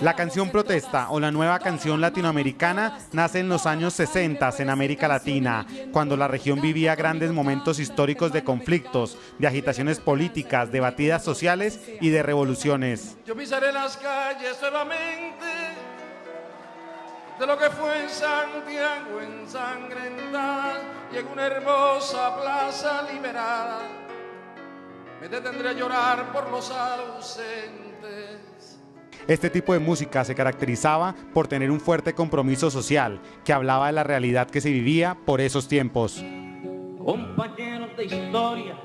La canción protesta o la nueva canción latinoamericana nace en los años 60 en América Latina, cuando la región vivía grandes momentos históricos de conflictos, de agitaciones políticas, de batidas sociales y de revoluciones. Yo pisaré las calles nuevamente de lo que fue en Santiago ensangrentada y en una hermosa plaza liberada me detendré a llorar por los ausentes. Este tipo de música se caracterizaba por tener un fuerte compromiso social, que hablaba de la realidad que se vivía por esos tiempos. Compañeros de historia,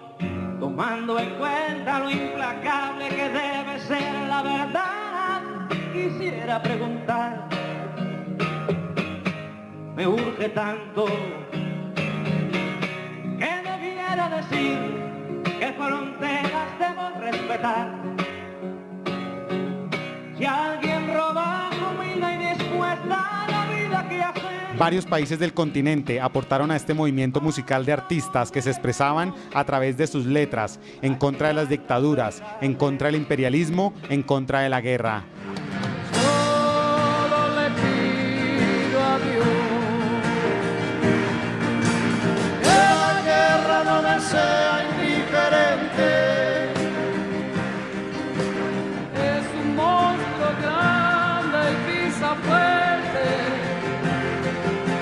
tomando en cuenta lo implacable que debe ser la verdad, quisiera preguntar, me urge tanto, ¿qué debiera decir? ¿Qué fronteras debo respetar? Si alguien roba comida y después da la vida que hace. Varios países del continente aportaron a este movimiento musical de artistas que se expresaban a través de sus letras, en contra de las dictaduras, en contra del imperialismo, en contra de la guerra. Solo le pido a Dios que la guerra no me sea indiferente.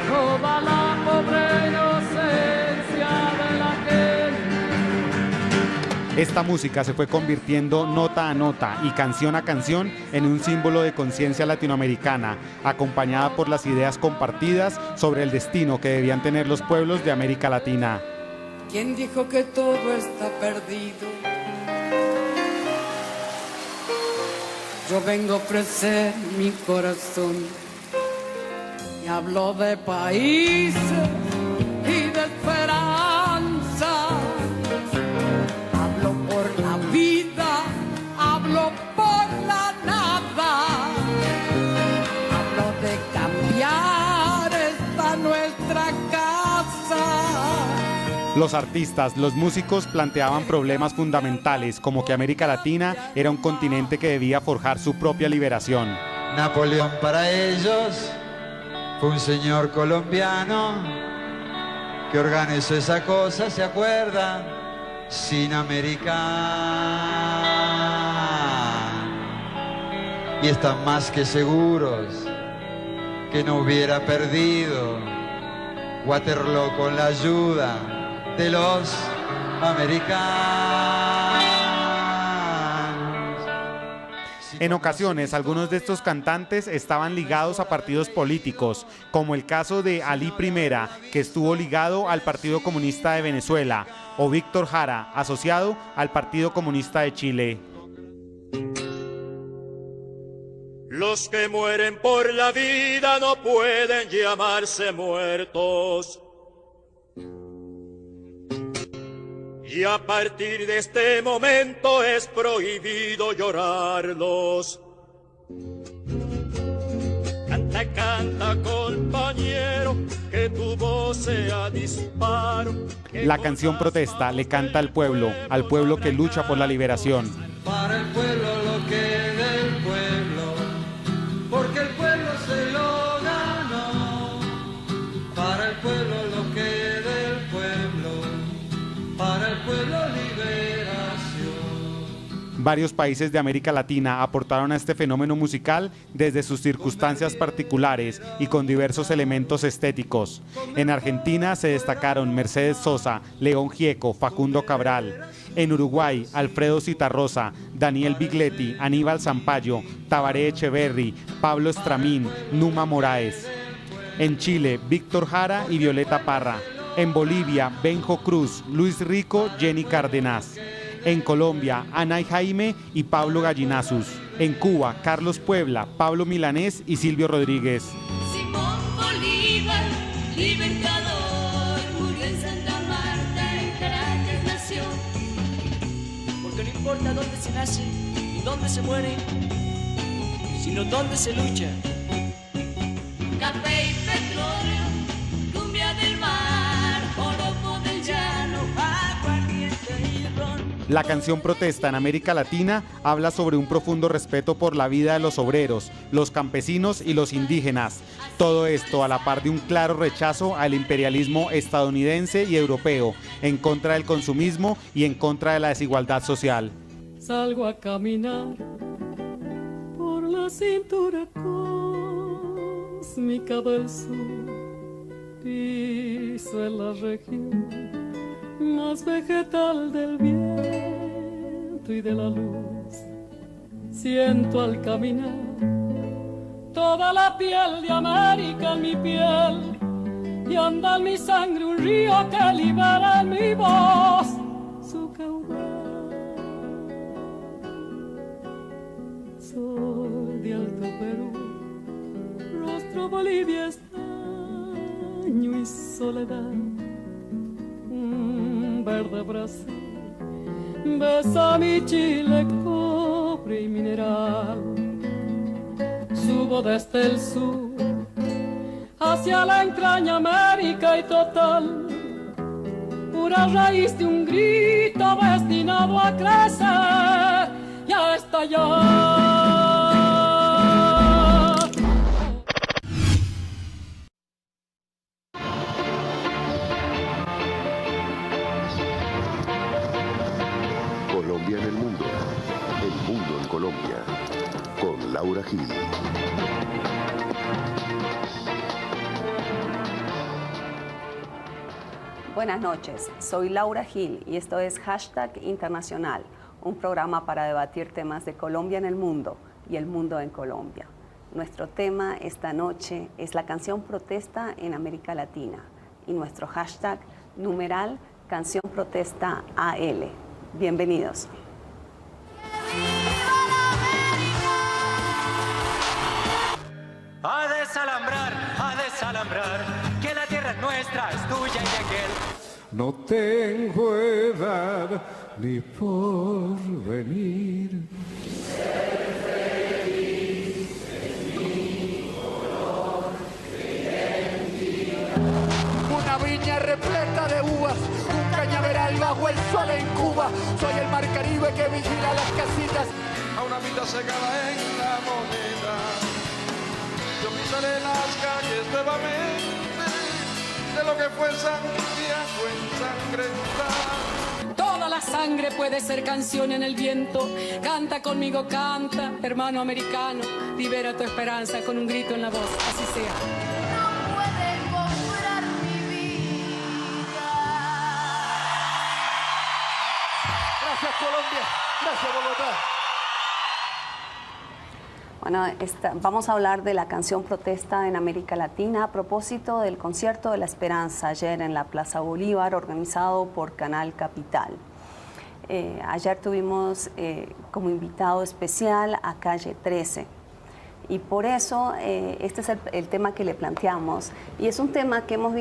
Toda la pobre inocencia de la gente. Esta música se fue convirtiendo nota a nota y canción a canción en un símbolo de conciencia latinoamericana, acompañada por las ideas compartidas sobre el destino que debían tener los pueblos de América Latina. ¿Quién dijo que todo está perdido? Yo vengo a ofrecer mi corazón y hablo de países y de esperanza. Hablo por la vida, hablo por la nada. Hablo de cambiar esta nuestra casa. Los artistas, los músicos planteaban problemas fundamentales, como que América Latina era un continente que debía forjar su propia liberación. Napoleón para ellos fue un señor colombiano que organizó esa cosa, ¿se acuerdan? Sin América. Y están más que seguros que no hubiera perdido Waterloo con la ayuda de los americanos. En ocasiones, algunos de estos cantantes estaban ligados a partidos políticos, como el caso de Ali Primera, que estuvo ligado al Partido Comunista de Venezuela, o Víctor Jara, asociado al Partido Comunista de Chile. Los que mueren por la vida no pueden llamarse muertos. Y a partir de este momento es prohibido llorarlos. Canta, canta, compañero, que tu voz sea disparo. La canción protesta le canta al pueblo que lucha por la liberación. Para el pueblo lo que del pueblo, porque el pueblo se lo ganó. Para el pueblo lo que del pueblo, para el pueblo liberación. Varios países de América Latina aportaron a este fenómeno musical desde sus circunstancias particulares y con diversos elementos estéticos. En Argentina se destacaron Mercedes Sosa, León Gieco, Facundo Cabral. En Uruguay, Alfredo Zitarrosa, Daniel Bigletti, Aníbal Zampayo, Tabaré Echeverri, Pablo Estramín, Numa Moraes. En Chile, Víctor Jara y Violeta Parra. En Bolivia, Benjo Cruz, Luis Rico, Jenny Cárdenas. En Colombia, Ana y Jaime y Pablo Gallinazus. En Cuba, Carlos Puebla, Pablo Milanés y Silvio Rodríguez. Simón Bolívar, libertador, murió en Santa Marta, en Caracas nació. Porque no importa dónde se nace y dónde se muere, sino dónde se lucha. Café y petróleo, cumbia del mar, oropo del llano, aguardiente y ron. La canción Protesta en América Latina habla sobre un profundo respeto por la vida de los obreros, los campesinos y los indígenas. Todo esto a la par de un claro rechazo al imperialismo estadounidense y europeo, en contra del consumismo y en contra de la desigualdad social. Salgo a caminar por la cintura cósmica del sur, piso en la región más vegetal del viento y de la luz. Siento al caminar toda la piel de América en mi piel, y anda en mi sangre un río que libera en mi voz su caudal. Sol de Alto Perú, rostro Bolivia, estaño y soledad, verde Brasil, besa mi Chile, cobre y mineral. Subo desde el sur hacia la entraña América y total, pura raíz de un grito destinado a crecer y a estallar. Colombia en el mundo en Colombia, con Laura Gil. Buenas noches, soy Laura Gil y esto es Hashtag Internacional, un programa para debatir temas de Colombia en el mundo y el mundo en Colombia. Nuestro tema esta noche es la canción Protesta en América Latina y nuestro hashtag numeral Canción Protesta AL. Bienvenidos. A desalambrar, que la tierra es nuestra, es tuya y de aquel. No tengo edad ni porvenir. Una viña repleta de uvas, un cañaveral bajo el sol en Cuba. Soy el mar Caribe que vigila las casitas. A una vida secada en la moneda. Yo pisaré las calles nuevamente de lo que fue Santiago ensangrentada. Toda la sangre puede ser canción en el viento. Canta conmigo, canta, hermano americano. Libera tu esperanza con un grito en la voz, así sea. No puede comprar mi vida. Gracias Colombia, gracias Bogotá. Bueno, vamos a hablar de la canción Protesta en América Latina a propósito del Concierto de la Esperanza ayer en la Plaza Bolívar, organizado por Canal Capital. Ayer tuvimos como invitado especial a Calle 13 y por eso este es el tema que le planteamos, y es un tema que hemos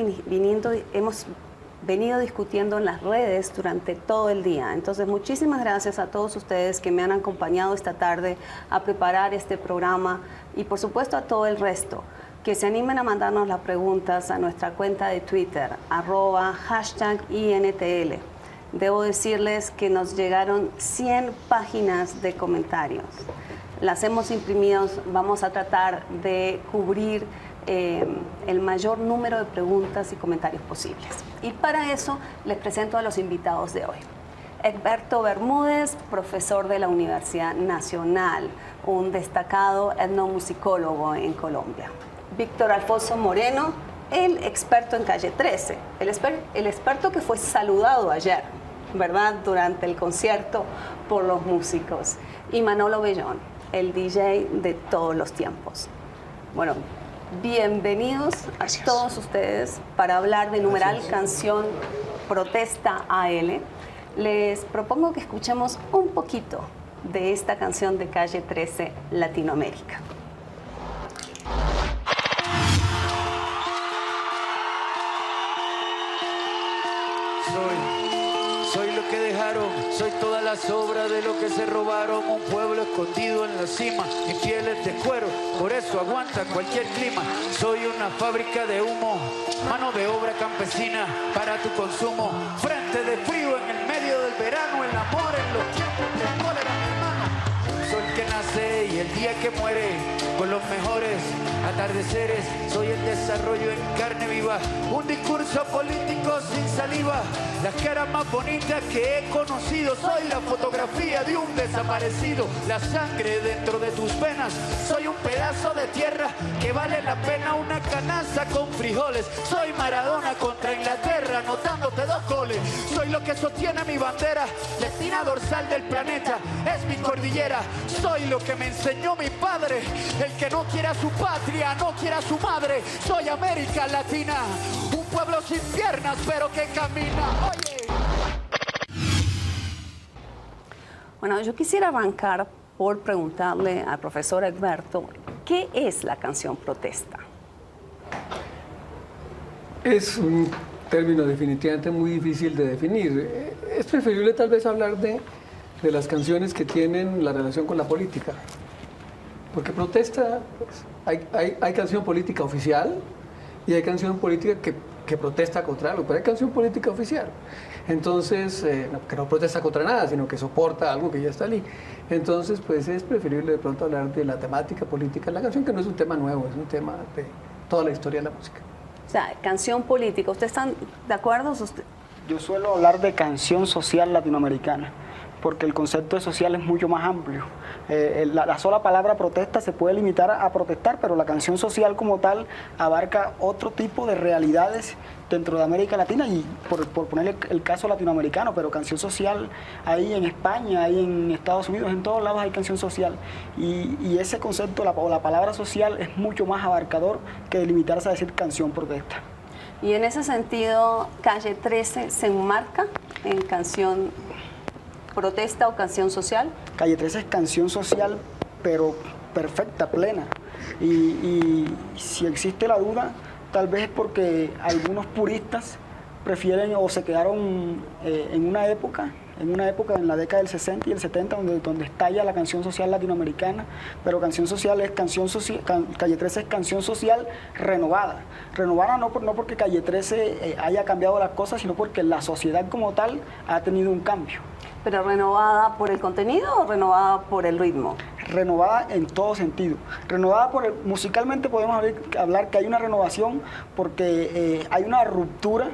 venido discutiendo en las redes durante todo el día. Entonces, muchísimas gracias a todos ustedes que me han acompañado esta tarde a preparar este programa y, por supuesto, a todo el resto, que se animen a mandarnos las preguntas a nuestra cuenta de Twitter, @INTL. Debo decirles que nos llegaron 100 páginas de comentarios. Las hemos imprimido, vamos a tratar de cubrir el mayor número de preguntas y comentarios posibles. Y para eso les presento a los invitados de hoy. Egberto Bermúdez, profesor de la Universidad Nacional, un destacado etnomusicólogo en Colombia. Víctor Alfonso Moreno, el experto en Calle 13, el experto que fue saludado ayer, ¿verdad?, durante el concierto por los músicos. Y Manolo Bellón, el DJ de todos los tiempos. Bueno, bienvenidos a todos ustedes para hablar de numeral Canción Protesta AL. Les propongo que escuchemos un poquito de esta canción de Calle 13 Latinoamérica. Soy lo que dejaron, soy todas las obras de lo que se robaron. Un pueblo escondido en la cima, mi piel es de cuero, por eso aguanta cualquier clima. Soy una fábrica de humo, mano de obra campesina para tu consumo. Frente de frío en el medio del el verano, el amor en los tiempos de cólera, mi hermano. Soy el que nace y el día que muere, con los mejores atardeceres. Soy el desarrollo en carne viva, un discurso político sin saliva. Las caras más bonitas que he conocido. Soy la fotografía de un desaparecido, la sangre dentro de tus venas. Soy un pedazo de tierra que vale la pena una canasta con frijoles. Soy Maradona contra Inglaterra, anotándote 2 goles. Soy lo que sostiene mi bandera, la espina dorsal del planeta es mi cordillera. Soy lo que me enseñó mi padre, el que no quiera su patria, no quiera su madre. Soy América Latina, un pueblo sin piernas pero que camina. Oye. Bueno, yo quisiera arrancar por preguntarle al profesor Egberto, ¿qué es la canción protesta? Es un término definitivamente muy difícil de definir. Es preferible tal vez hablar de las canciones que tienen la relación con la política. Porque protesta, pues, hay canción política oficial y hay canción política que protesta contra algo, pero hay canción política oficial. Entonces, que no protesta contra nada, sino que soporta algo que ya está ahí. Entonces, pues es preferible de pronto hablar de la temática política de la canción, que no es un tema nuevo, es un tema de toda la historia de la música. O sea, canción política, ¿ustedes están de acuerdo? Yo suelo hablar de canción social latinoamericana, porque el concepto de social es mucho más amplio. La sola palabra protesta se puede limitar a protestar, pero la canción social como tal abarca otro tipo de realidades dentro de América Latina y por poner el caso latinoamericano, pero canción social hay en España, hay en Estados Unidos, en todos lados hay canción social y ese concepto o la palabra social es mucho más abarcador que limitarse a decir canción protesta. Y en ese sentido, Calle 13 se enmarca en canción protesta o canción social. Calle 13 es canción social, pero perfecta, plena. Y si existe la duda, tal vez es porque algunos puristas prefieren o se quedaron en una época, en la década del 60 y el 70, donde estalla la canción social latinoamericana, pero canción social es canción social, Calle 13 es canción social renovada. Renovada no porque Calle 13 haya cambiado las cosas, sino porque la sociedad como tal ha tenido un cambio. ¿Pero renovada por el contenido o renovada por el ritmo? Renovada en todo sentido. Renovada musicalmente podemos hablar que hay una renovación porque hay una ruptura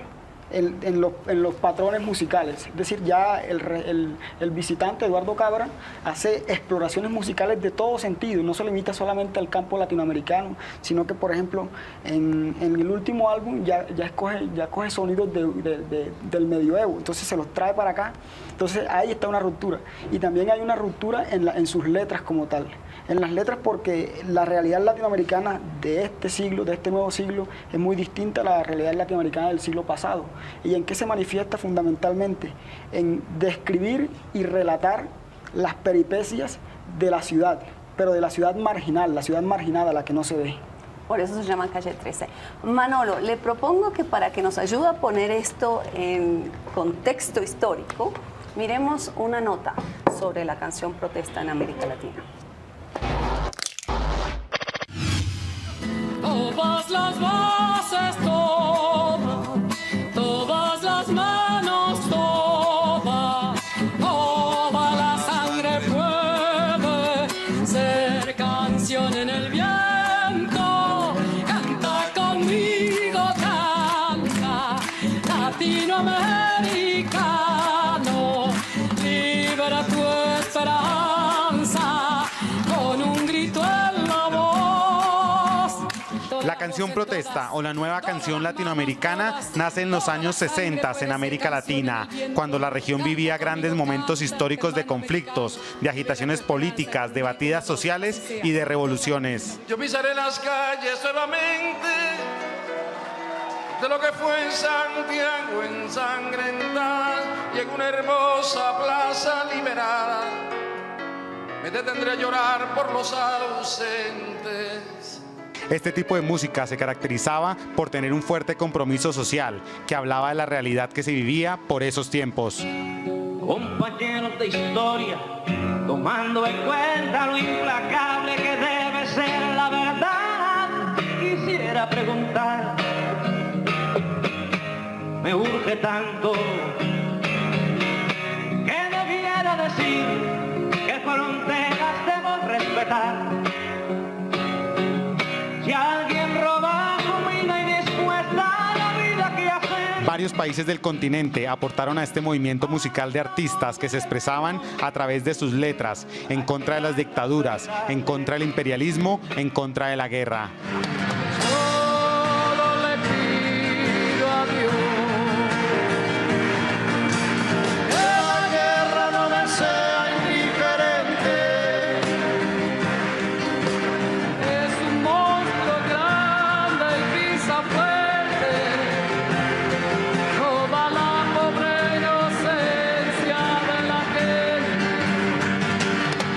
en los patrones musicales. Es decir, ya el visitante Eduardo Cabra hace exploraciones musicales de todo sentido, no se limita solamente al campo latinoamericano, sino que, por ejemplo, en el último álbum ya coge sonidos del medioevo, entonces se los trae para acá. Entonces ahí está una ruptura. Y también hay una ruptura en sus letras como tal. En las letras porque la realidad latinoamericana de este siglo, de este nuevo siglo, es muy distinta a la realidad latinoamericana del siglo pasado. ¿Y en qué se manifiesta fundamentalmente? En describir y relatar las peripecias de la ciudad, pero de la ciudad marginal, la ciudad marginada, la que no se ve. Por eso se llama Calle 13. Manolo, le propongo que para que nos ayude a poner esto en contexto histórico, miremos una nota sobre la canción protesta en América Latina. Todas las voces, todas las manos, toda la sangre puede ser canción en el viento. Canta conmigo, canta, latinoamericano, libera tu esperanza con un grito en la voz. La canción protesta o la nueva canción latinoamericana nace en los años 60 en América Latina, cuando la región vivía grandes momentos históricos de conflictos, de agitaciones políticas, de batidas sociales y de revoluciones. Yo pisaré las calles nuevamente de lo que fue en Santiago ensangrentada y en una hermosa plaza liberada me detendré a llorar por los ausentes. Este tipo de música se caracterizaba por tener un fuerte compromiso social, que hablaba de la realidad que se vivía por esos tiempos. Compañeros de historia, tomando en cuenta lo implacable que debe ser la verdad, quisiera preguntar, me urge tanto decir que fronteras debo respetar. Si alguien roba comida y después da la vida que hacer. Varios países del continente aportaron a este movimiento musical de artistas que se expresaban a través de sus letras en contra de las dictaduras, en contra del imperialismo, en contra de la guerra.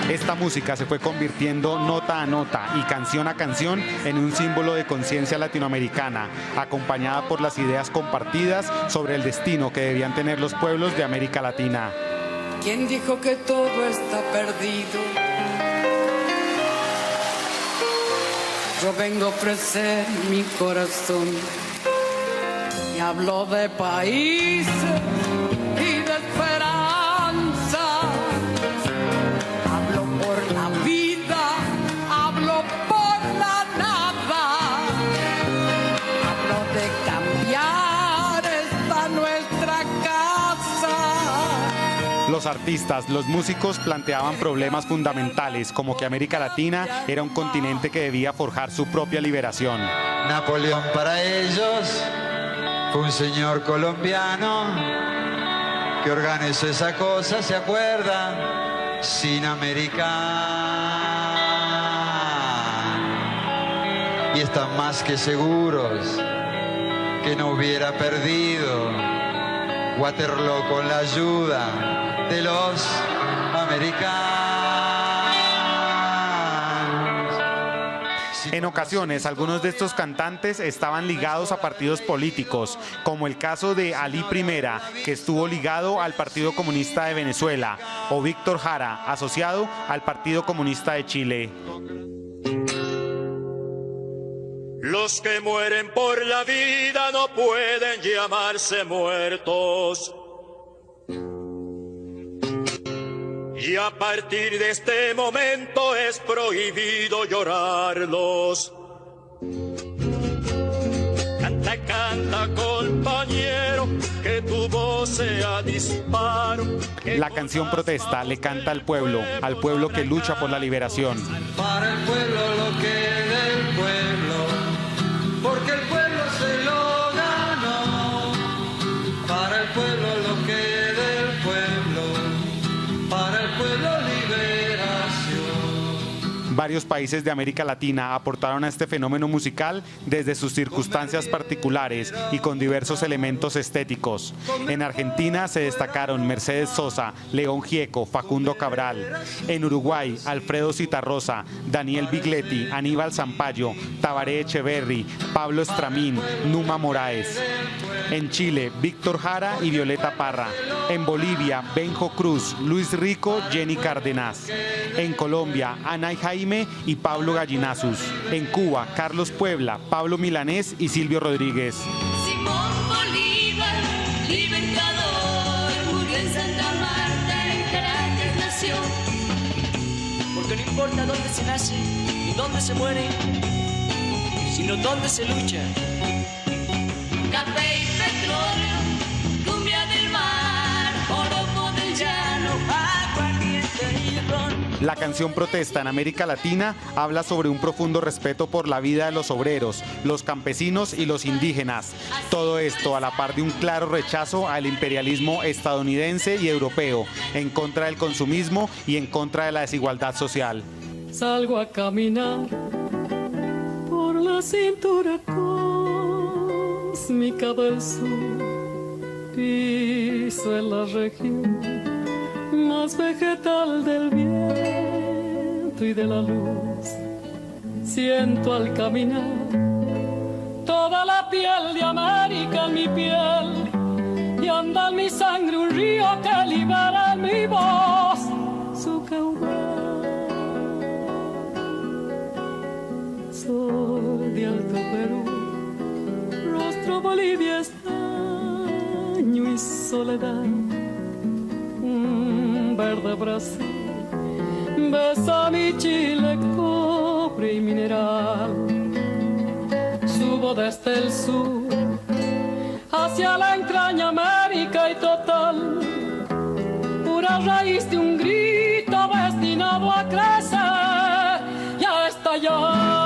Esta música se fue convirtiendo nota a nota y canción a canción en un símbolo de conciencia latinoamericana, acompañada por las ideas compartidas sobre el destino que debían tener los pueblos de América Latina. ¿Quién dijo que todo está perdido? Yo vengo a ofrecer mi corazón y hablo de países y de esperanza. Hablo por la vida, hablo por la nada. Hablo de cambiar esta nuestra casa. Los artistas, los músicos planteaban problemas fundamentales, como que América Latina era un continente que debía forjar su propia liberación. Napoleón para ellos fue un señor colombiano que organizó esa cosa, ¿se acuerdan? Sin americano. Y están más que seguros que no hubiera perdido Waterloo con la ayuda de los americanos. En ocasiones, algunos de estos cantantes estaban ligados a partidos políticos, como el caso de Ali Primera, que estuvo ligado al Partido Comunista de Venezuela, o Víctor Jara, asociado al Partido Comunista de Chile. Los que mueren por la vida no pueden llamarse muertos. Y a partir de este momento es prohibido llorarlos. Canta, canta, compañero, que tu voz sea disparo. La canción protesta le canta al pueblo que lucha por la liberación. Para el pueblo lo que del pueblo, porque el pueblo se lo ganó. Para el pueblo lo que del pueblo, para el pueblo liberación. Varios países de América Latina aportaron a este fenómeno musical desde sus circunstancias particulares y con diversos elementos estéticos. En Argentina se destacaron Mercedes Sosa, León Gieco, Facundo Cabral. En Uruguay, Alfredo Zitarrosa, Daniel Bigletti, Aníbal Zampayo, Tabaré Echeverry, Pablo Estramín, Numa Moraes. En Chile, Víctor Jara y Violeta Parra. En Bolivia, Benjo Cruz, Luis Rico, Jenny Cárdenas. En Colombia, Ana y Jaime y Pablo Gallinazus. En Cuba, Carlos Puebla, Pablo Milanés y Silvio Rodríguez. Simón Bolívar, libertador, murió en Santa Marta, en Caracas nació. Porque no importa dónde se nace ni dónde se muere, sino dónde se lucha. Café y petróleo, cumbia del mar, oroco del llano, aguardiente y ron. La canción Protesta en América Latina habla sobre un profundo respeto por la vida de los obreros, los campesinos y los indígenas. Todo esto a la par de un claro rechazo al imperialismo estadounidense y europeo, en contra del consumismo y en contra de la desigualdad social. Salgo a caminar por la cintura cósmica del sur, piso en la región más vegetal del viento y de la luz. Siento al caminar toda la piel de América en mi piel, y anda en mi sangre un río que libera en mi voz su caudal. Sol de Alto Perú, rostro Bolivia, estaño y soledad, verde Brasil. Besa mi Chile, cobre y mineral. Subo desde el sur hacia la entraña América y total, pura raíz de un grito destinado a crecer y a estallar.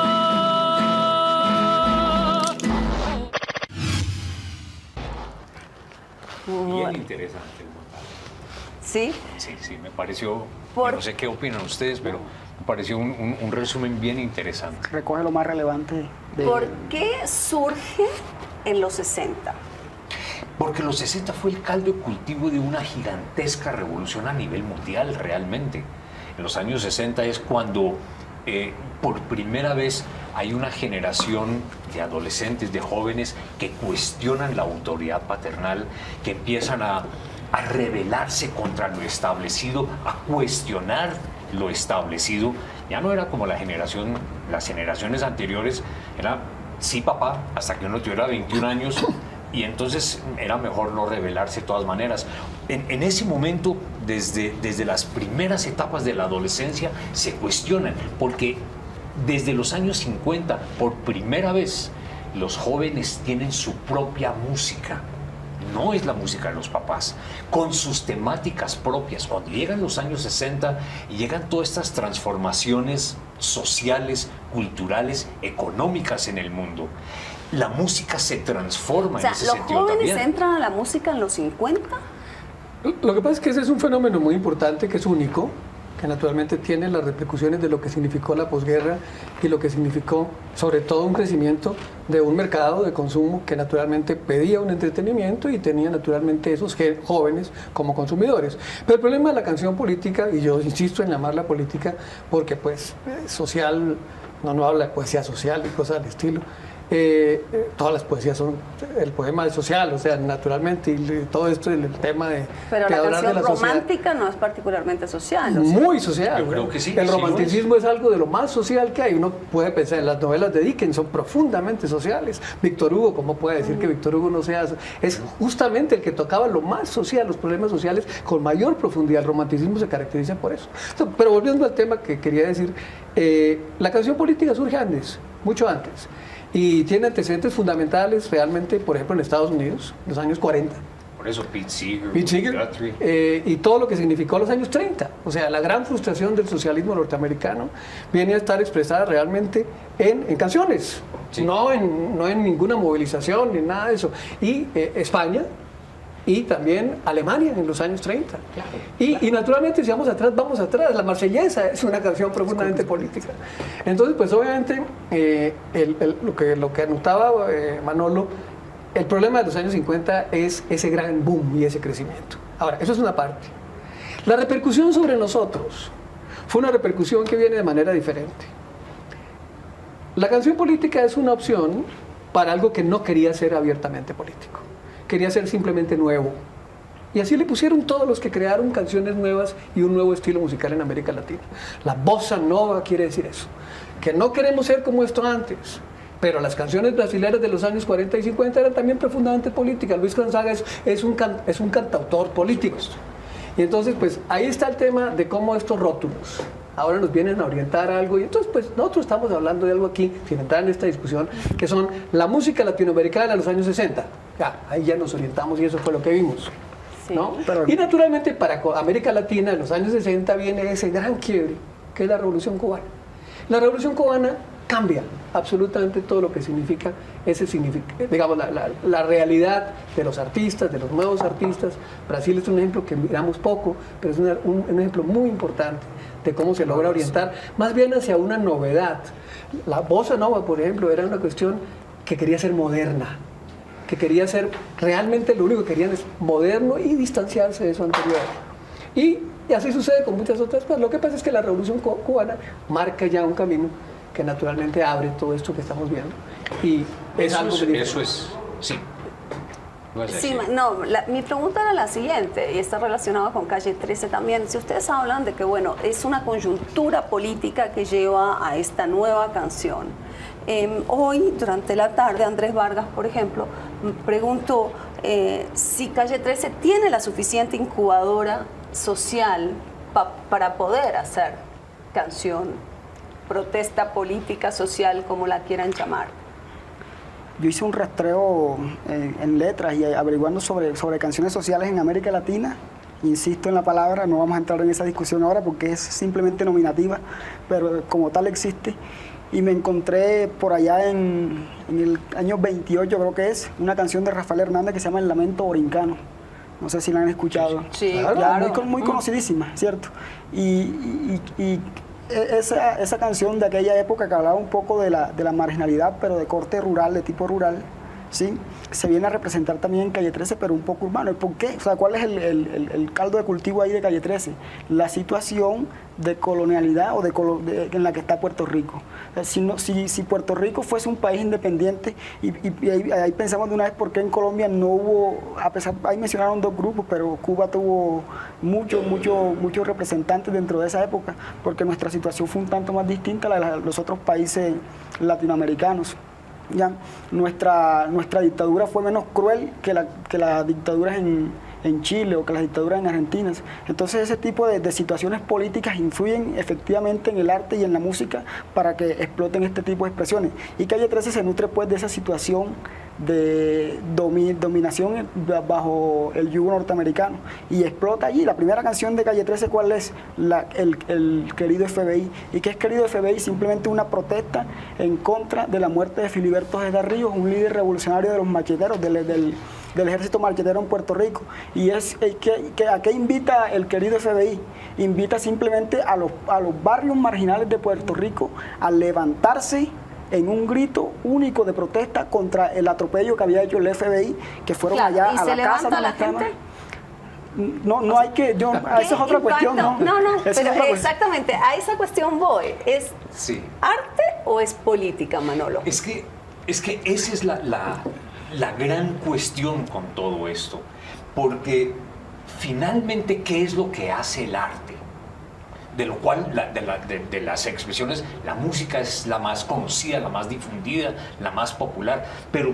Bien interesante el montaje. ¿Sí? Sí, me pareció, no sé qué opinan ustedes, pero me pareció un resumen bien interesante. Recoge lo más relevante de... ¿Por qué surge en los 60? Porque los 60 fue el caldo de cultivo de una gigantesca revolución a nivel mundial, realmente. En los años 60 es cuando por primera vez hay una generación de adolescentes, de jóvenes que cuestionan la autoridad paternal, que empiezan a rebelarse contra lo establecido, a cuestionar lo establecido. Ya no era como las generaciones anteriores, era sí papá, hasta que uno tuviera 21 años, y entonces era mejor no rebelarse de todas maneras. En ese momento, desde las primeras etapas de la adolescencia, se cuestionan, porque desde los años 50, por primera vez, los jóvenes tienen su propia música. No es la música de los papás, con sus temáticas propias. Cuando llegan los años 60 y llegan todas estas transformaciones sociales, culturales, económicas en el mundo, la música se transforma en ese sentido también. ¿Los jóvenes entran a la música en los 50? Lo que pasa es que ese es un fenómeno muy importante, que es único, que naturalmente tiene las repercusiones de lo que significó la posguerra y lo que significó sobre todo un crecimiento de un mercado de consumo que naturalmente pedía un entretenimiento y tenía naturalmente esos jóvenes como consumidores. Pero el problema de la canción política, y yo insisto en llamarla política porque pues social, no habla de poesía social y cosas del estilo. Todas las poesías son, el poema es social, o sea, naturalmente, y todo esto el tema de... Pero de la hablar canción de la romántica no es particularmente social. Muy social. Yo creo que sí. El sí, romanticismo es algo de lo más social que hay. Uno puede pensar en las novelas de Dickens, son profundamente sociales. Víctor Hugo, ¿cómo puede decir que Víctor Hugo no sea? Es justamente el que tocaba lo más social, los problemas sociales con mayor profundidad. El romanticismo se caracteriza por eso. Pero volviendo al tema que quería decir, la canción política surge antes, mucho antes. Y tiene antecedentes fundamentales realmente, por ejemplo, en Estados Unidos, en los años 40. Por eso Pete Seeger, y todo lo que significó los años 30. O sea, la gran frustración del socialismo norteamericano viene a estar expresada realmente en canciones, sí. no en ninguna movilización ni nada de eso. Y España y también Alemania en los años 30. Claro. Y naturalmente, si vamos atrás, la Marsellesa es una canción profundamente política. Entonces, pues obviamente, lo que anotaba Manolo, el problema de los años 50 es ese gran boom y ese crecimiento. Ahora, eso es una parte. La repercusión sobre nosotros fue una repercusión que viene de manera diferente. La canción política es una opción para algo que no quería ser abiertamente político. Quería ser simplemente nuevo. Y así le pusieron todos los que crearon canciones nuevas y un nuevo estilo musical en América Latina. La bossa nova quiere decir eso, que no queremos ser como esto antes. Pero las canciones brasileñas de los años 40 y 50 eran también profundamente políticas. Luis Gonzaga es un cantautor político. Y entonces, pues, ahí está el tema de cómo estos rótulos ahora nos vienen a orientar a algo. Y entonces, pues, nosotros estamos hablando de algo aquí, sin entrar en esta discusión, que son la música latinoamericana de los años 60. Ya, ahí ya nos orientamos y eso fue lo que vimos. Sí. ¿No? Y naturalmente, para América Latina, en los años 60, viene ese gran quiebre, que es la Revolución Cubana. La Revolución Cubana cambia absolutamente todo lo que significa digamos, la realidad de los artistas, de los nuevos artistas. Brasil es un ejemplo que miramos poco, pero es un ejemplo muy importante de cómo se logra orientar más bien hacia una novedad. La bossa nova, por ejemplo, era una cuestión que quería ser moderna, que quería ser realmente, lo único que querían es moderno y distanciarse de eso anterior. Y así sucede con muchas otras cosas. Lo que pasa es que la Revolución Cubana marca ya un camino que naturalmente abre todo esto que estamos viendo. Y eso es, sí. Sí, no, mi pregunta era la siguiente, y está relacionada con Calle 13 también. Si ustedes hablan de que, bueno, es una coyuntura política que lleva a esta nueva canción. Hoy, durante la tarde, Andrés Vargas, por ejemplo, preguntó si Calle 13 tiene la suficiente incubadora social para poder hacer canción, protesta política, social, como la quieran llamar? Yo hice un rastreo en letras y averiguando sobre canciones sociales en América Latina. Insisto en la palabra, no vamos a entrar en esa discusión ahora porque es simplemente nominativa, pero como tal existe. Y me encontré por allá en el año 28, creo que es, una canción de Rafael Hernández que se llama El Lamento Borinqueno. No sé si la han escuchado. Sí, ya claro. Muy conocidísima, ¿cierto? Y esa canción de aquella época que hablaba un poco de la marginalidad, pero de corte rural, de tipo rural, ¿sí? Se viene a representar también en Calle 13, pero un poco urbano. ¿Y por qué? O sea, ¿cuál es el caldo de cultivo ahí de Calle 13? La situación de colonialidad en la que está Puerto Rico. O sea, si Puerto Rico fuese un país independiente, y ahí pensamos de una vez por qué en Colombia no hubo, a pesar, ahí mencionaron 2 grupos, pero Cuba tuvo muchos representantes dentro de esa época, porque nuestra situación fue un tanto más distinta a la de los otros países latinoamericanos. Ya, nuestra dictadura fue menos cruel que las dictaduras en Chile o que las dictaduras en Argentina. Entonces ese tipo de situaciones políticas influyen efectivamente en el arte y en la música para que exploten este tipo de expresiones. Y Calle 13 se nutre pues de esa situación de dominación bajo el yugo norteamericano y explota allí. La primera canción de Calle 13, ¿cuál es? El querido FBI. ¿Y qué es querido FBI? Simplemente una protesta en contra de la muerte de Filiberto Ojeda Ríos, un líder revolucionario de los macheteros, del ejército machetero en Puerto Rico. Y es ¿a qué invita el querido FBI? Invita simplemente a los barrios marginales de Puerto Rico a levantarse en un grito único de protesta contra el atropello que había hecho el FBI, que fueron allá a la casa de la gente. No hay que, esa es otra cuestión. No, pero exactamente, a esa cuestión voy. ¿Es arte o es política, Manolo? Es que esa es la gran cuestión con todo esto, porque finalmente, ¿qué es lo que hace el arte? De lo cual, de las expresiones, la música es la más conocida, la más difundida, la más popular, pero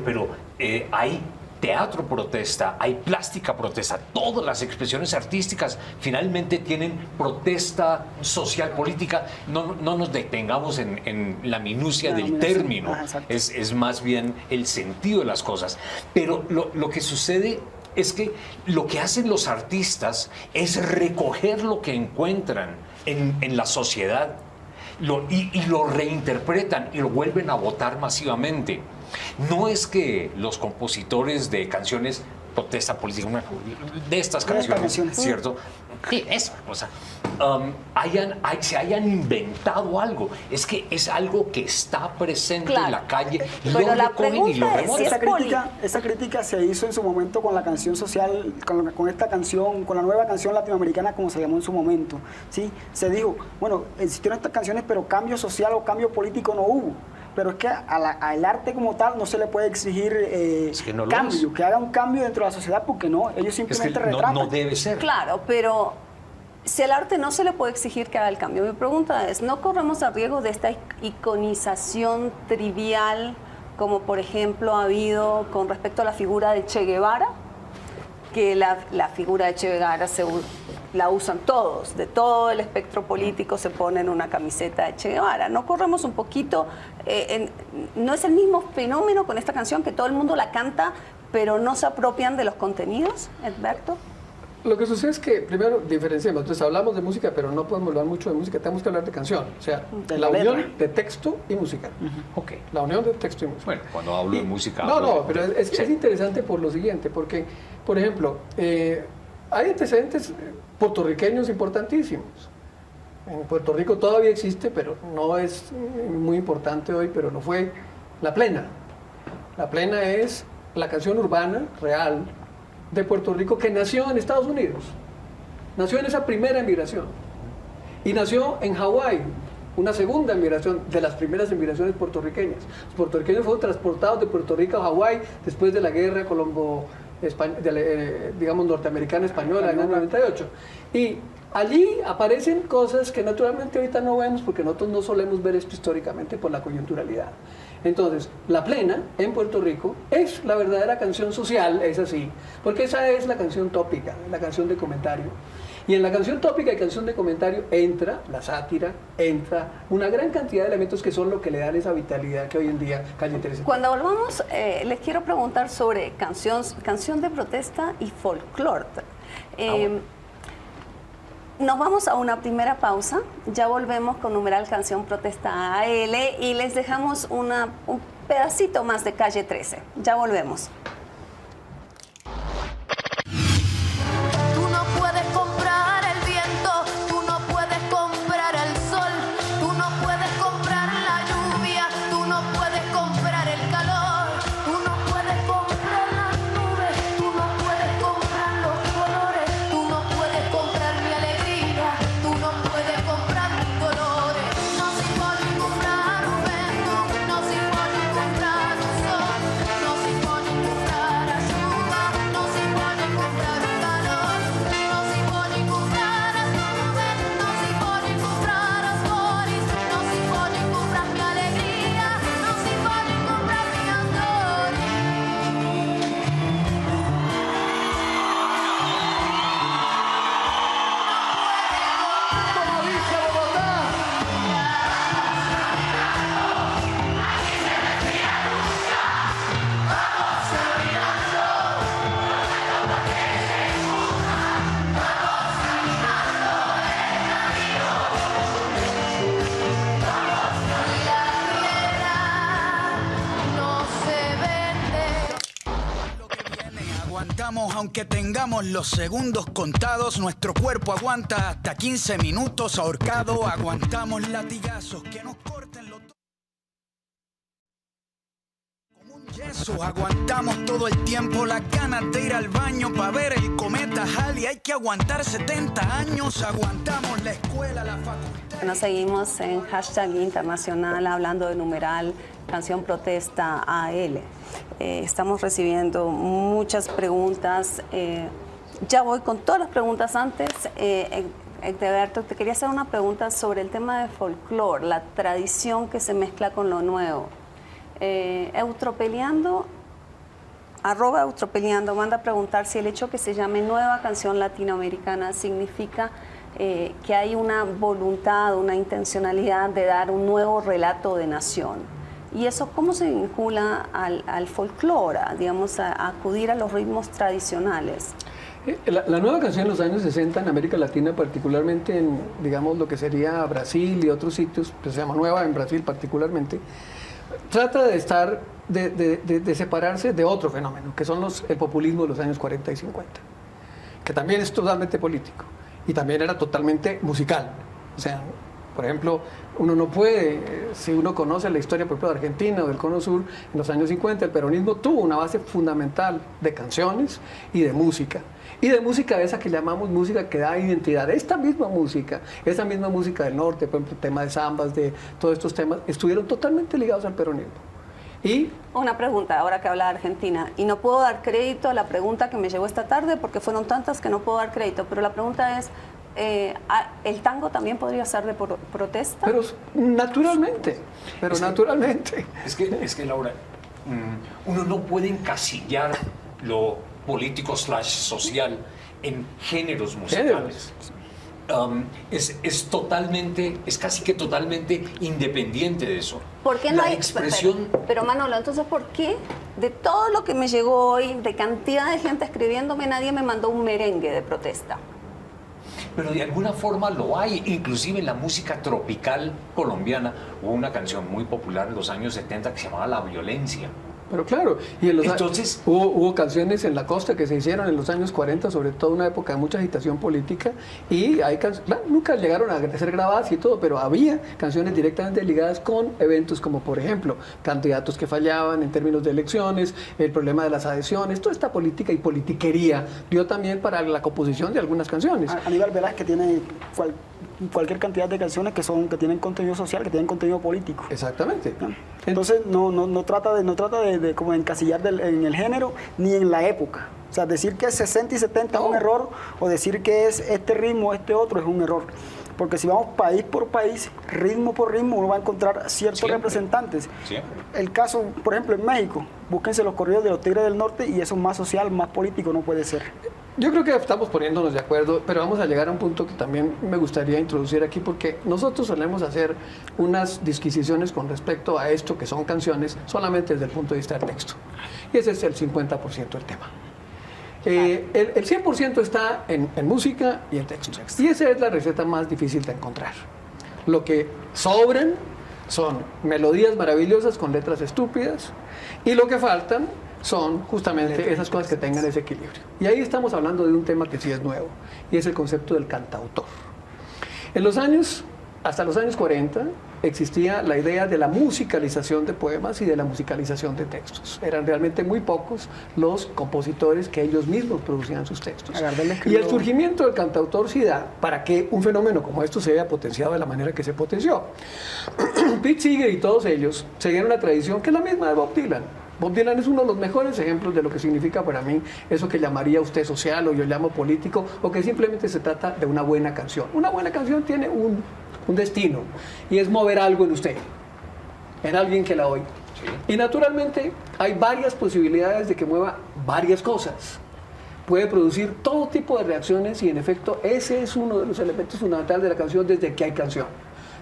hay teatro protesta, hay plástica protesta, todas las expresiones artísticas finalmente tienen protesta social, política. No nos detengamos en la minucia del término, es más bien el sentido de las cosas. Pero lo que sucede es que lo que hacen los artistas es recoger lo que encuentran en la sociedad y lo reinterpretan y lo vuelven a votar masivamente. No es que los compositores de canciones protesta política, de estas canciones, ¿cierto? Sí, eso, o sea, se hayan inventado algo. Es que es algo que está presente en la calle. Pero la pregunta es si esa crítica se hizo en su momento con la canción social, con esta canción, con la nueva canción latinoamericana, como se llamó en su momento. ¿Sí? Se dijo, bueno, existieron estas canciones, pero cambio social o cambio político no hubo. Pero es que al arte como tal no se le puede exigir cambio, que haga un cambio dentro de la sociedad, porque no, ellos simplemente retratan. No debe ser. Claro, pero si al arte no se le puede exigir que haga el cambio, mi pregunta es, ¿no corremos el riesgo de esta iconización trivial, como por ejemplo ha habido con respecto a la figura de Che Guevara? Que la figura de Che Guevara la usan todos, de todo el espectro político se ponen una camiseta de Che Guevara. ¿No corremos un poquito, no es el mismo fenómeno con esta canción que todo el mundo la canta, pero no se apropian de los contenidos, Edberto? Lo que sucede es que, primero, diferenciemos. Entonces, hablamos de música, pero no podemos hablar mucho de música, tenemos que hablar de canción. O sea, la unión de texto y música. La unión de texto y música. Bueno, cuando hablo de música... pero es interesante por lo siguiente, porque, por ejemplo, hay antecedentes puertorriqueños importantísimos. En Puerto Rico todavía existe, pero no es muy importante hoy, pero lo fue La Plena. La Plena es la canción urbana real de Puerto Rico que nació en Estados Unidos. Nació en esa primera emigración. Y nació en Hawái, una segunda emigración, de las primeras emigraciones puertorriqueñas. Los puertorriqueños fueron transportados de Puerto Rico a Hawái después de la guerra norteamericana española en el 98. Y allí aparecen cosas que naturalmente ahorita no vemos porque nosotros no solemos ver esto históricamente por la coyunturalidad. Entonces, La Plena en Puerto Rico es la verdadera canción social, es así, porque esa es la canción tópica, la canción de comentario. Y en la canción tópica y canción de comentario entra la sátira, entra una gran cantidad de elementos que son lo que le dan esa vitalidad que hoy en día Calle 13. Cuando volvamos, les quiero preguntar sobre canción de protesta y folclore. Nos vamos a una primera pausa, ya volvemos con numeral Canción Protesta AL y les dejamos un pedacito más de Calle 13. Ya volvemos. Tú no puedes comprar el viento, tú no puedes comprar el sol, tú no puedes comprar la lluvia, tú no puedes comprar el calor, tú no puedes comprar las nubes, tú no puedes comprar los colores, tú no puedes comprar mi alegría, tú no puedes comprar mis dolores. No si puoi comprar un vento, no si puoi comprar un sol, no si puoi comprar ayuda, no si puoi comprar un calor, no si puoi comprar as nuvens, no si puoi comprar as flores, no si puoi comprar mi alegría, no si puoi comprar mis dolores. Como dice Bogotá. No se vende. Aguantamos aunque tengamos los segundos contados, nuestro cuerpo aguanta hasta 15 minutos ahorcado, aguantamos latigazos que nos corten los como un yeso, aguantamos todo el tiempo las ganas de ir al baño para ver el cometa Halley, hay que aguantar 70 años, aguantamos la escuela, la facultad. Bueno, seguimos en hashtag internacional hablando de numeral Canción Protesta AL. Estamos recibiendo muchas preguntas. Ya voy con todas las preguntas antes. Egdeberto, te quería hacer una pregunta sobre el tema de folclore, la tradición que se mezcla con lo nuevo. Eutropeleando, @Eutropeleando, manda a preguntar si el hecho que se llame Nueva Canción Latinoamericana significa que hay una voluntad, una intencionalidad de dar un nuevo relato de nación. ¿Y eso cómo se vincula al folclore, digamos, a acudir a los ritmos tradicionales? La nueva canción en los años 60 en América Latina, particularmente en, digamos, lo que sería Brasil y otros sitios, que se llama Nueva en Brasil particularmente, trata de separarse de otro fenómeno, que son el populismo de los años 40 y 50, que también es totalmente político y también era totalmente musical. O sea, por ejemplo, uno no puede, si uno conoce la historia, por ejemplo, de Argentina o del Cono Sur, en los años 50 el peronismo tuvo una base fundamental de canciones y de música. Y de música esa que llamamos música que da identidad. Esta misma música del norte, por ejemplo, el tema de zambas, de todos estos temas, estuvieron totalmente ligados al peronismo. Y una pregunta, ahora que habla de Argentina, y no puedo dar crédito a la pregunta que me llegó esta tarde porque fueron tantas que no puedo dar crédito, pero la pregunta es, ¿el tango también podría ser de protesta? Pero naturalmente, naturalmente. Es que Laura, uno no puede encasillar lo político / social en géneros musicales. Es casi que totalmente independiente de eso. ¿Por qué no hay expresión? Pero Manolo, entonces, ¿por qué de todo lo que me llegó hoy, de cantidad de gente escribiéndome, nadie me mandó un merengue de protesta? Pero de alguna forma lo hay, inclusive en la música tropical colombiana. Hubo una canción muy popular en los años 70 que se llamaba La Violencia. Pero claro, y entonces hubo canciones en la costa que se hicieron en los años 40, sobre todo una época de mucha agitación política, y hay claro, nunca llegaron a ser grabadas y todo, pero había canciones directamente ligadas con eventos como, por ejemplo, candidatos que fallaban en términos de elecciones, el problema de las adhesiones, toda esta política y politiquería dio también para la composición de algunas canciones. Aníbal Velázquez tiene cualquier cantidad de canciones que tienen contenido social, que tienen contenido político. Exactamente. ¿No? Entonces no trata de como encasillar en el género ni en la época. O sea, decir que es 60 y 70 es un error, o decir que es este ritmo, este otro es un error. Porque si vamos país por país, ritmo por ritmo, uno va a encontrar ciertos representantes. Siempre. El caso, por ejemplo, en México, búsquense los corridos de los Tigres del Norte y eso más social, más político no puede ser. Yo creo que estamos poniéndonos de acuerdo, pero vamos a llegar a un punto que también me gustaría introducir aquí, porque nosotros solemos hacer unas disquisiciones con respecto a esto que son canciones solamente desde el punto de vista del texto. Y ese es el 50% del tema. El 100% está en música y en texto. Y esa es la receta más difícil de encontrar. Lo que sobran son melodías maravillosas con letras estúpidas, y lo que faltan son justamente esas cosas que tengan ese equilibrio. Y ahí estamos hablando de un tema que sí es nuevo, y es el concepto del cantautor. Hasta los años 40 existía la idea de la musicalización de poemas y de la musicalización de textos. Eran realmente muy pocos los compositores que ellos mismos producían sus textos. Y el surgimiento del cantautor sí da para que un fenómeno como esto se haya potenciado de la manera que se potenció. Pete Seeger y todos ellos seguían una tradición que es la misma de Bob Dylan. Bob Dylan es uno de los mejores ejemplos de lo que significa para mí eso que llamaría usted social o yo llamo político, o que simplemente se trata de una buena canción. Una buena canción tiene un destino, y es mover algo en usted, en alguien que la oye. Sí. Y naturalmente hay varias posibilidades de que mueva varias cosas. Puede producir todo tipo de reacciones, y en efecto ese es uno de los elementos fundamentales de la canción desde que hay canción.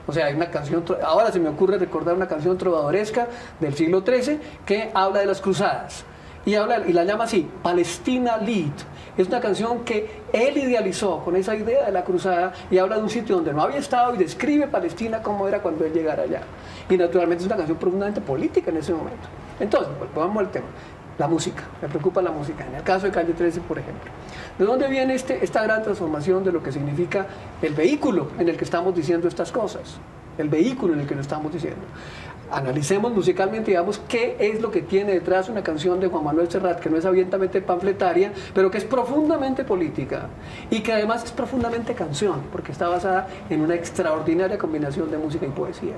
O sea, hay una canción, ahora se me ocurre recordar una canción trovadoresca del siglo XIII que habla de las cruzadas, y la llama así, Palestina Lied. Es una canción que él idealizó con esa idea de la cruzada, y habla de un sitio donde no había estado y describe Palestina como era cuando él llegara allá. Y naturalmente es una canción profundamente política en ese momento. Entonces, vamos al tema. La música, me preocupa la música. En el caso de Calle 13, por ejemplo. ¿De dónde viene esta gran transformación de lo que significa el vehículo en el que estamos diciendo estas cosas? El vehículo en el que lo estamos diciendo. Analicemos musicalmente y veamos qué es lo que tiene detrás una canción de Juan Manuel Serrat, que no es abiertamente panfletaria, pero que es profundamente política, y que además es profundamente canción, porque está basada en una extraordinaria combinación de música y poesía.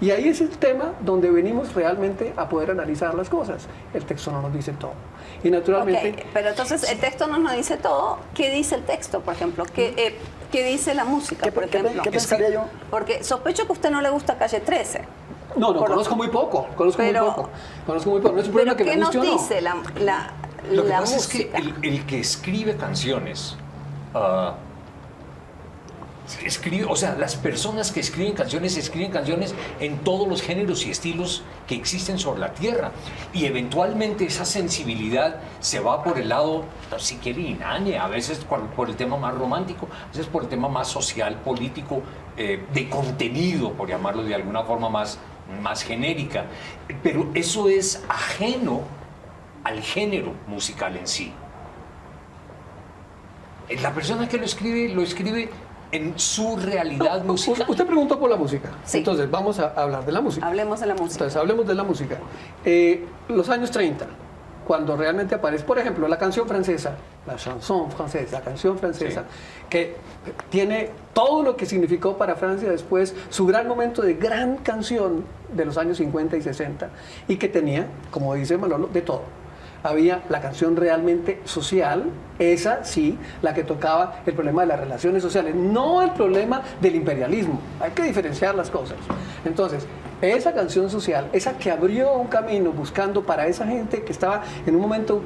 Y ahí es el tema donde venimos realmente a poder analizar las cosas. El texto no nos dice todo. Y naturalmente... Okay, pero entonces el texto no nos dice todo. ¿Qué dice el texto, por ejemplo? ¿Qué dice la música, por ejemplo? ¿Qué pensaría yo? Porque sospecho que a usted no le gusta Calle 13. No, conozco muy poco. Conozco muy poco. No es un problema que me guste o no. ¿Qué nos dice Lo que la pasa música? es que el que escribe canciones, o sea, las personas que escriben canciones en todos los géneros y estilos que existen sobre la tierra, y eventualmente esa sensibilidad se va por el lado, si quiere, inane, a veces por el tema más romántico, a veces por el tema más social, político, de contenido, por llamarlo de alguna forma más genérica, pero eso es ajeno al género musical en sí. La persona que lo escribe en su realidad musical. Usted preguntó por la música. Sí. Entonces vamos a hablar de la música. Hablemos de la música. Entonces hablemos de la música. Los años 30, cuando realmente aparece, por ejemplo, la canción francesa, la chanson francesa, la canción francesa, sí, que tiene todo lo que significó para Francia después su gran momento de gran canción de los años 50 y 60, y que tenía, como dice Manolo, de todo. Había la canción realmente social, esa sí, la que tocaba el problema de las relaciones sociales, no el problema del imperialismo. Hay que diferenciar las cosas. Entonces, esa canción social, esa que abrió un camino buscando para esa gente que estaba en un momento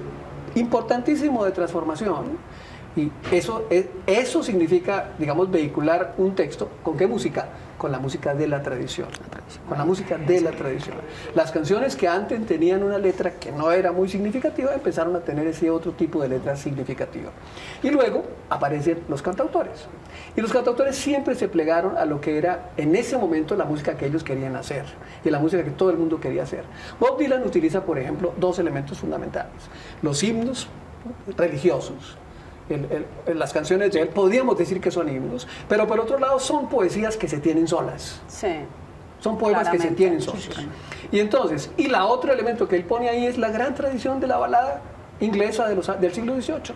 importantísimo de transformación, y eso significa, digamos, vehicular un texto. ¿Con qué música? Con la música de la tradición. Con la música de la tradición. Las canciones que antes tenían una letra que no era muy significativa empezaron a tener ese otro tipo de letra significativa. Y luego aparecen los cantautores. Y los cantautores siempre se plegaron a lo que era en ese momento la música que ellos querían hacer, y la música que todo el mundo quería hacer. Bob Dylan utiliza, por ejemplo, dos elementos fundamentales: los himnos religiosos. Las canciones de él podríamos decir que son himnos, pero por otro lado son poesías que se tienen solas. Sí. Son poemas que se tienen solos. Y entonces, y la otro elemento que él pone ahí es la gran tradición de la balada inglesa del siglo XVIII.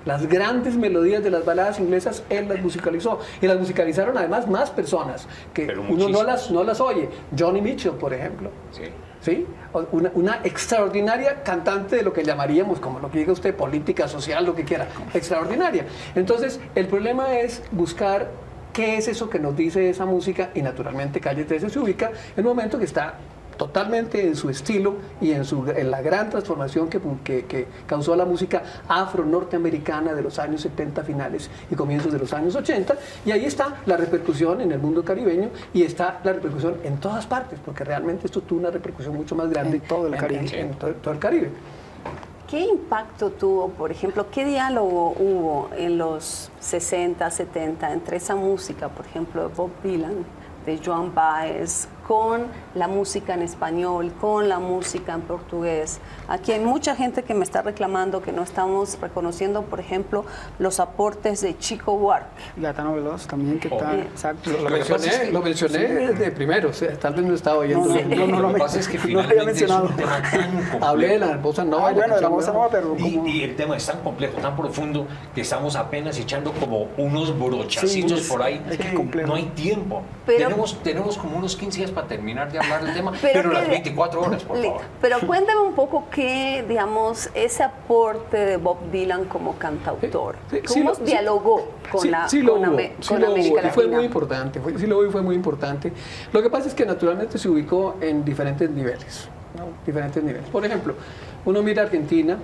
Las grandes melodías de las baladas inglesas él las musicalizó, y las musicalizaron además más personas que uno no las oye. Johnny Mitchell, por ejemplo. Sí. ¿Sí? Una extraordinaria cantante de lo que llamaríamos, como lo que diga usted, política, social, lo que quiera, extraordinaria. Entonces, el problema es buscar qué es eso que nos dice esa música, y naturalmente Calle 13 se ubica en un momento que está totalmente en su estilo y en la gran transformación que causó la música afro-norteamericana de los años 70 finales y comienzos de los años 80, y ahí está la repercusión en el mundo caribeño y está la repercusión en todas partes, porque realmente esto tuvo una repercusión mucho más grande en todo el Caribe. En todo el Caribe. ¿Qué impacto tuvo, por ejemplo, qué diálogo hubo en los 60, 70 entre esa música, por ejemplo, de Bob Dylan, de Joan Baez, con la música en español, con la música en portugués? Aquí hay mucha gente que me está reclamando que no estamos reconociendo, por ejemplo, los aportes de Chico Buarque. Gaetano Veloz también, que está... Exacto. Lo mencioné de primero, o sea, tal vez no estaba oyendo. Sí. Lo que pasa es que finalmente es un tema tan complejo. Hablé de la bossa nova. Bueno, de la bossa nova, pero... Y el tema es tan complejo, tan profundo, que estamos apenas echando como unos brochacitos por ahí. No hay tiempo. Pero, tenemos como unos 15 días para terminar de hablar del tema, pero las 24 horas, por favor. Pero cuéntame un poco qué, digamos, ese aporte de Bob Dylan como cantautor. ¿Cómo dialogó con América Latina? Fue muy importante, fue muy importante. Lo que pasa es que naturalmente se ubicó en diferentes niveles, ¿no? Diferentes niveles. Por ejemplo, uno mira Argentina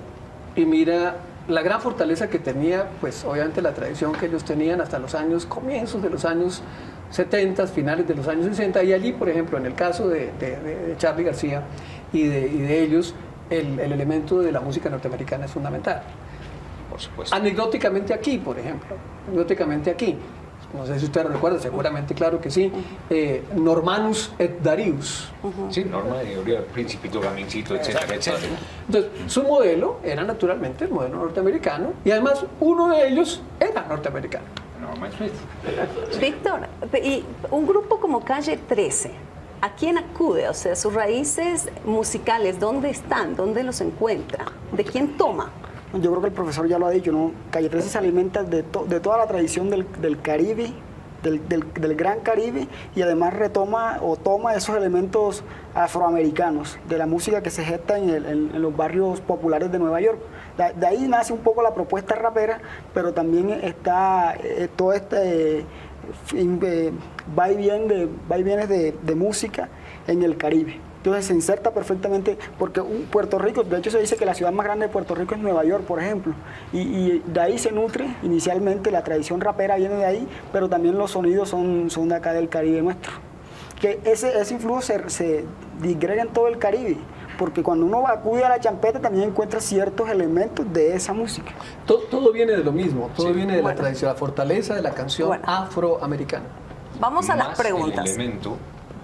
y mira la gran fortaleza que tenía, pues obviamente la tradición que ellos tenían hasta los comienzos de los años 70, finales de los años 60, y allí, por ejemplo, en el caso de Charly García y de ellos, el elemento de la música norteamericana es fundamental. Por supuesto. Anecdóticamente aquí, por ejemplo, no sé si usted lo recuerda, seguramente, claro que sí, Normanus et Darius. Sí, Norma de Principito, Gamincito, etcétera, etcétera. Entonces, su modelo era naturalmente el modelo norteamericano, y además uno de ellos era norteamericano. Norman Smith. Víctor, y un grupo como Calle 13, ¿a quién acude? O sea, sus raíces musicales, ¿dónde están? ¿Dónde los encuentra? ¿De quién toma? Yo creo que el profesor ya lo ha dicho, ¿no? Calle 13 se alimenta de toda la tradición del Caribe, del Gran Caribe, y además retoma o toma esos elementos afroamericanos de la música que se gesta en los barrios populares de Nueva York. De ahí nace un poco la propuesta rapera, pero también está todo este va y vienes de música en el Caribe. Entonces se inserta perfectamente, porque Puerto Rico, de hecho se dice que la ciudad más grande de Puerto Rico es Nueva York, por ejemplo, y de ahí se nutre inicialmente, la tradición rapera viene de ahí, pero también los sonidos son de acá del Caribe nuestro. Que ese influjo se digrega en todo el Caribe, porque cuando uno acude a la champeta también encuentra ciertos elementos de esa música. Todo viene de lo mismo, todo viene de la tradición, la fortaleza de la canción afroamericana. Vamos a las preguntas. El elemento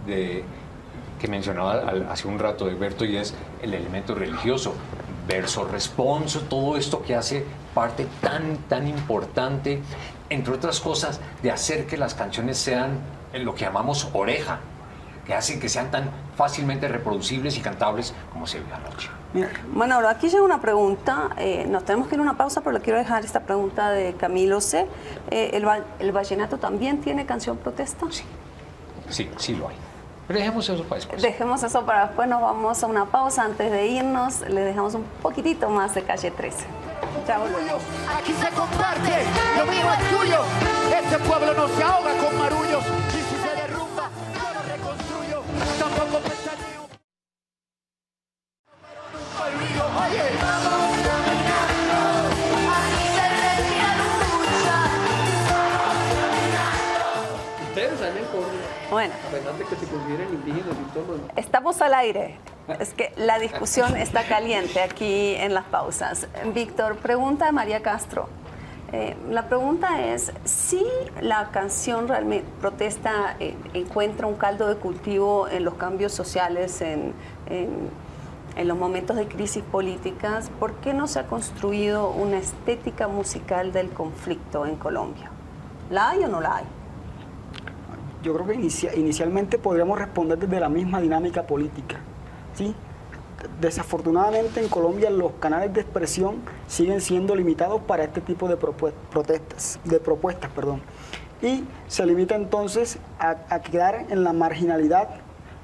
que mencionaba hace un rato Egberto, y es el elemento religioso, verso, responso, todo esto que hace parte tan importante, entre otras cosas, de hacer que las canciones sean lo que llamamos oreja, que hacen que sean tan fácilmente reproducibles y cantables como se vio anoche. Bueno, aquí llega una pregunta, nos tenemos que ir a una pausa, pero le quiero dejar esta pregunta de Camilo C. ¿El vallenato también tiene canción protesta? Sí lo hay. Pero dejemos eso para después. Dejemos eso para después, nos vamos a una pausa. Antes de irnos, le dejamos un poquitito más de Calle 13. Chao. Aquí se comparte, lo mío es tuyo. Este pueblo no se ahoga con marullos. Y si se derrumba, yo lo reconstruyo. Tampoco pestañeo. Pero nunca olvido. Oye. Ustedes también bueno, de que se consideren indígenas y todo. Estamos al aire. Es que la discusión está caliente aquí en las pausas. Víctor, pregunta de María Castro. La pregunta es si la canción realmente protesta encuentra un caldo de cultivo en los cambios sociales, en los momentos de crisis políticas. ¿Por qué no se ha construido una estética musical del conflicto en Colombia? ¿La hay o no la hay? Yo creo que inicialmente podríamos responder desde la misma dinámica política, ¿sí? Desafortunadamente en Colombia los canales de expresión siguen siendo limitados para este tipo de propuestas, y se limita entonces a quedar en la marginalidad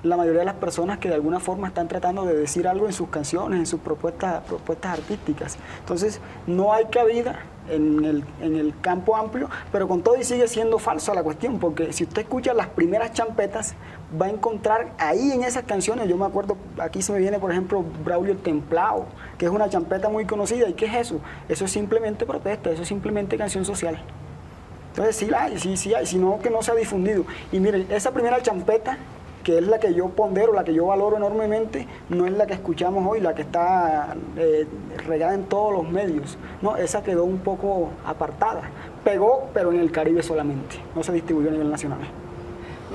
la mayoría de las personas que de alguna forma están tratando de decir algo en sus canciones, en sus propuestas artísticas. Entonces no hay cabida en el campo amplio, pero con todo y sigue siendo falsa la cuestión, porque si usted escucha las primeras champetas, va a encontrar ahí en esas canciones. Yo me acuerdo, aquí se me viene por ejemplo Braulio el Templado, que es una champeta muy conocida. ¿Y qué es eso? Eso es simplemente protesta, eso es simplemente canción social. Entonces sí la hay, sí hay, sino que no se ha difundido. Y miren, esa primera champeta, que es la que yo pondero, la que yo valoro enormemente, no es la que escuchamos hoy, la que está regada en todos los medios. No, esa quedó un poco apartada. Pegó, pero en el Caribe solamente, no se distribuyó a nivel nacional.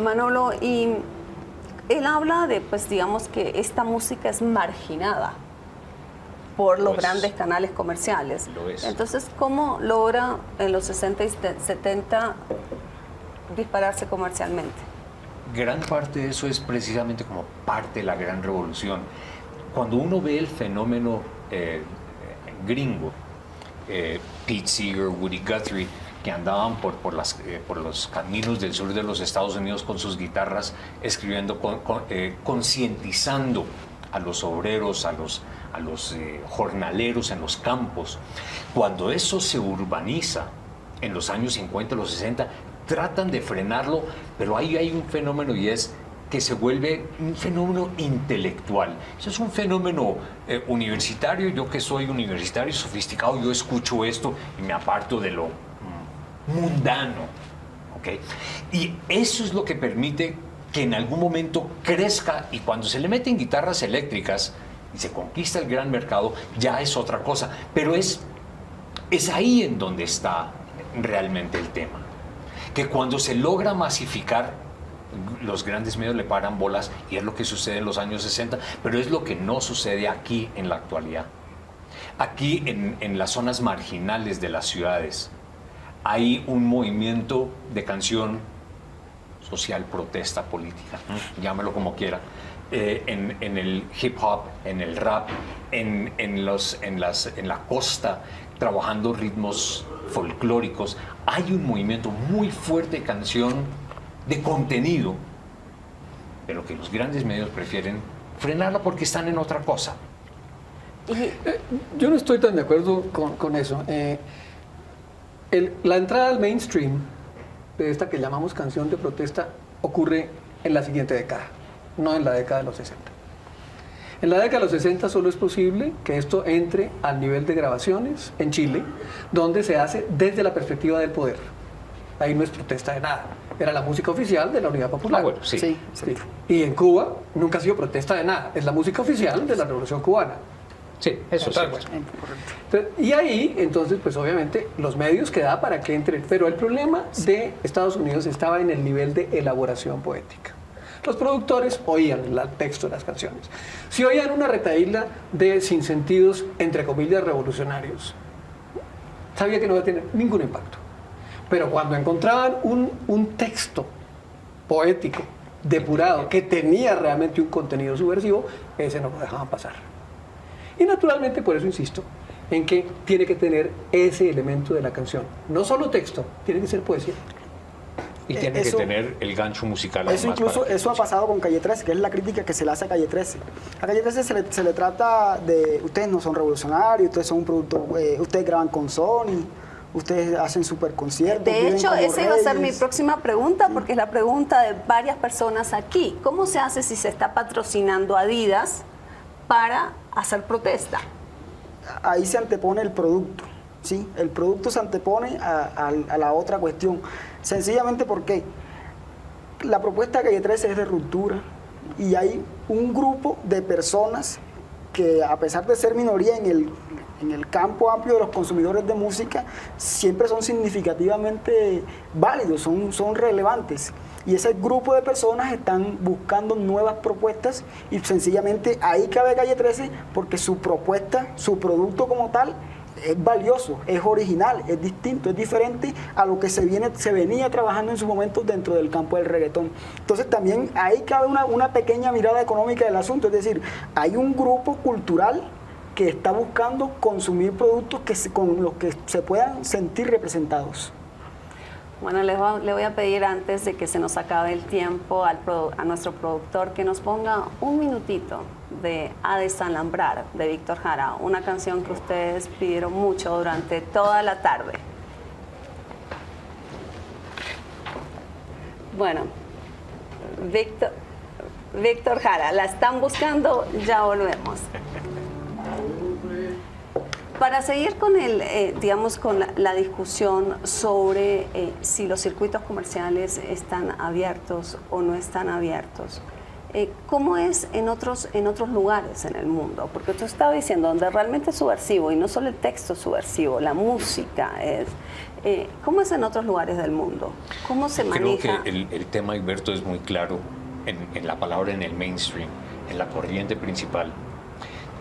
Manolo, y él habla de, pues digamos que esta música es marginada por los grandes canales comerciales. Lo es. Entonces, ¿cómo logra en los 60 y 70 dispararse comercialmente? Gran parte de eso es precisamente como parte de la gran revolución. Cuando uno ve el fenómeno gringo, Pete Seeger, Woody Guthrie, que andaban por los caminos del sur de los Estados Unidos con sus guitarras, escribiendo, concientizando a los obreros, a los jornaleros en los campos. Cuando eso se urbaniza en los años 50, los 60, tratan de frenarlo, pero ahí hay un fenómeno, y es que se vuelve un fenómeno intelectual. Eso es un fenómeno universitario. Yo, que soy universitario y sofisticado, yo escucho esto y me aparto de lo mundano, ¿ok? Y eso es lo que permite que en algún momento crezca, y cuando se le meten guitarras eléctricas y se conquista el gran mercado, ya es otra cosa. Pero es ahí en donde está realmente el tema. Que cuando se logra masificar, los grandes medios le paran bolas, y es lo que sucede en los años 60, pero es lo que no sucede aquí en la actualidad. Aquí en las zonas marginales de las ciudades hay un movimiento de canción social, protesta política, llámelo como quiera, en el hip hop, en el rap, en la costa, trabajando ritmos folclóricos. Hay un movimiento muy fuerte de canción, de contenido, pero que los grandes medios prefieren frenarla porque están en otra cosa. Yo no estoy tan de acuerdo con eso. La entrada al mainstream de esta que llamamos canción de protesta ocurre en la siguiente década, no en la década de los 60. En la década de los 60 solo es posible que esto entre al nivel de grabaciones en Chile, donde se hace desde la perspectiva del poder. Ahí no es protesta de nada, era la música oficial de la Unidad Popular. Bueno, sí. Y en Cuba nunca ha sido protesta de nada, es la música oficial de la Revolución Cubana. Sí, eso sí. Y ahí, entonces, pues obviamente, los medios que da para que entre. Pero el problema de Estados Unidos estaba en el nivel de elaboración poética. Los productores oían el texto de las canciones. Si oían una retahíla de sinsentidos, entre comillas, revolucionarios, sabía que no iba a tener ningún impacto. Pero cuando encontraban un texto poético, depurado, que tenía realmente un contenido subversivo, ese no lo dejaban pasar. Y naturalmente, por eso insisto, en que tiene que tener ese elemento de la canción. No solo texto, tiene que ser poesía. Y tiene que tener el gancho musical. Eso incluso, eso ha pasado con Calle 13, que es la crítica que se le hace a Calle 13. A Calle 13 se le trata de, ustedes no son revolucionarios, ustedes son un producto, ustedes graban con Sony, ustedes hacen super conciertos. De hecho, esa iba a ser mi próxima pregunta, porque es la pregunta de varias personas aquí. ¿Cómo se hace si se está patrocinando Adidas para hacer protesta? Ahí se antepone el producto, ¿sí? El producto se antepone a la otra cuestión. Sencillamente porque la propuesta de Calle 13 es de ruptura, y hay un grupo de personas que, a pesar de ser minoría en el campo amplio de los consumidores de música, siempre son significativamente válidos, son relevantes. Y ese grupo de personas están buscando nuevas propuestas, y sencillamente ahí cabe Calle 13, porque su propuesta, su producto como tal, es valioso, es original, es distinto, es diferente a lo que se venía trabajando en su momento dentro del campo del reggaetón. Entonces también ahí cabe una pequeña mirada económica del asunto, es decir, hay un grupo cultural que está buscando consumir productos con los que se puedan sentir representados. Bueno, le voy a pedir, antes de que se nos acabe el tiempo, a nuestro productor que nos ponga un minutito de A Desalambrar, de Víctor Jara, una canción que ustedes pidieron mucho durante toda la tarde. Bueno, Víctor Jara, la están buscando, ya volvemos. Para seguir con con la discusión sobre si los circuitos comerciales están abiertos o no están abiertos, ¿cómo es en otros lugares en el mundo? Porque tú estabas diciendo, donde realmente es subversivo, y no solo el texto es subversivo, la música es... ¿Cómo es en otros lugares del mundo? ¿Cómo se maneja? Creo que el tema, Alberto, es muy claro en la palabra, en el mainstream, en la corriente principal.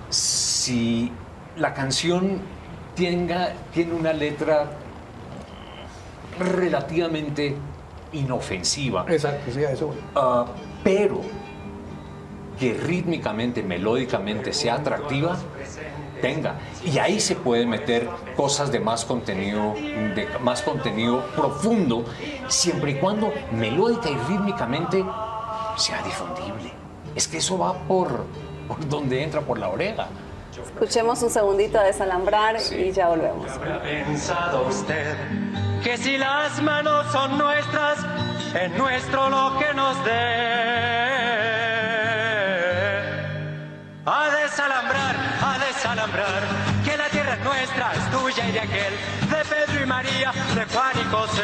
Si la canción tiene una letra relativamente inofensiva. Exacto, sí, a eso voy. Pero que rítmicamente, melódicamente sea atractiva, tenga. Y ahí se puede meter cosas de más contenido profundo, siempre y cuando melódica y rítmicamente sea difundible. Es que eso va por donde entra, por la oreja. Escuchemos un segundito de Desalambrar y ya volvemos. ¿Habrá pensado usted que si las manos son nuestras, es nuestro lo que nos dé? A desalambrar, que la tierra es nuestra, es tuya y de aquel, de Pedro y María, de Juan y José.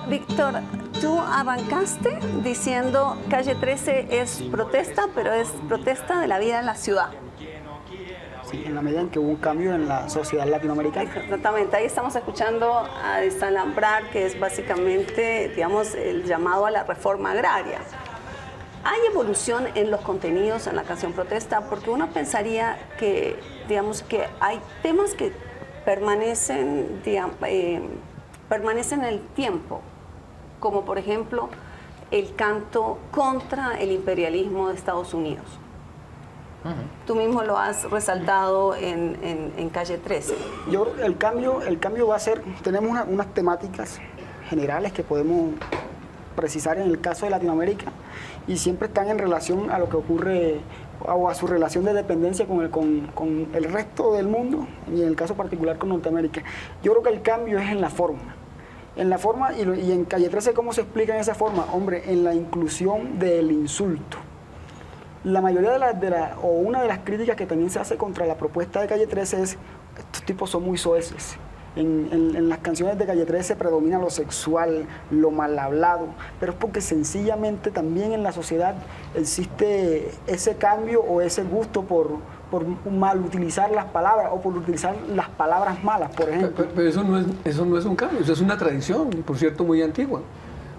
Víctor, tú arrancaste diciendo Calle 13 es protesta, pero es protesta de la vida en la ciudad. Sí, en la medida en que hubo un cambio en la sociedad latinoamericana. Exactamente, ahí estamos escuchando a Desalambrar, que es básicamente, digamos, el llamado a la reforma agraria. ¿Hay evolución en los contenidos en la canción protesta? Porque uno pensaría que, digamos, que hay temas que permanecen, permanecen en el tiempo, como por ejemplo el canto contra el imperialismo de Estados Unidos. Tú mismo lo has resaltado en Calle 13. Yo creo que el cambio va a ser, tenemos unas temáticas generales que podemos precisar en el caso de Latinoamérica y siempre están en relación a lo que ocurre o a su relación de dependencia con el resto del mundo y en el caso particular con Norteamérica. Yo creo que el cambio es en la forma. En la forma y en Calle 13, ¿cómo se explica en esa forma? Hombre, en la inclusión del insulto. La mayoría o una de las críticas que también se hace contra la propuesta de Calle 13 es, estos tipos son muy soeces. En las canciones de Calle 13 predomina lo sexual, lo mal hablado, pero es porque sencillamente también en la sociedad existe ese cambio o ese gusto por mal utilizar las palabras o por utilizar las palabras malas, por ejemplo. Pero eso no es un cambio, eso es una tradición, por cierto, muy antigua.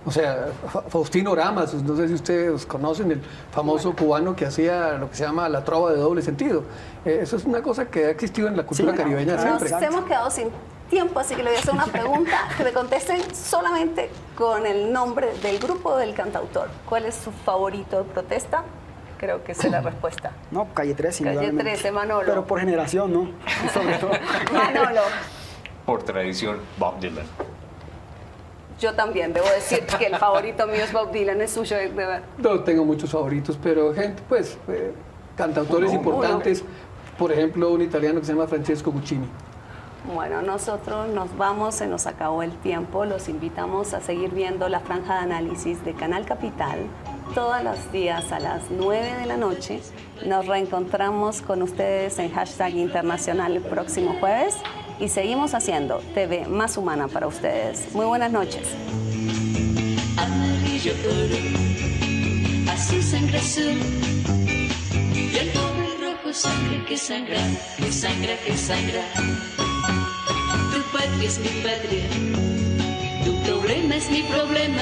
O sea, Faustino Oramas, no sé si ustedes conocen, el famoso cubano que hacía lo que se llama la trova de doble sentido. Eso es una cosa que ha existido en la cultura caribeña siempre. Nos hemos quedado sin tiempo, así que le voy a hacer una pregunta que me contesten solamente con el nombre del grupo o del cantautor. ¿Cuál es su favorito de protesta? Creo que esa es la respuesta. No, Calle 13. Calle 13, Manolo. Pero por generación, ¿no? Sobre todo. Manolo. Por tradición, Bob Dylan. Yo también, debo decir que el favorito mío es Bob Dylan, es suyo, de verdad. No tengo muchos favoritos, pero gente, pues, cantautores importantes. Por ejemplo, un italiano que se llama Francesco Guccini. Bueno, nosotros nos vamos, se nos acabó el tiempo. Los invitamos a seguir viendo la franja de análisis de Canal Capital todos los días a las 9 de la noche. Nos reencontramos con ustedes en Hashtag Internacional el próximo jueves y seguimos haciendo TV más humana para ustedes. Muy buenas noches. Amarillo oro, azul sangre azul, y el pobre rojo sangre que sangra, que sangra, que sangra. Tu patria es mi patria, tu problema es mi problema.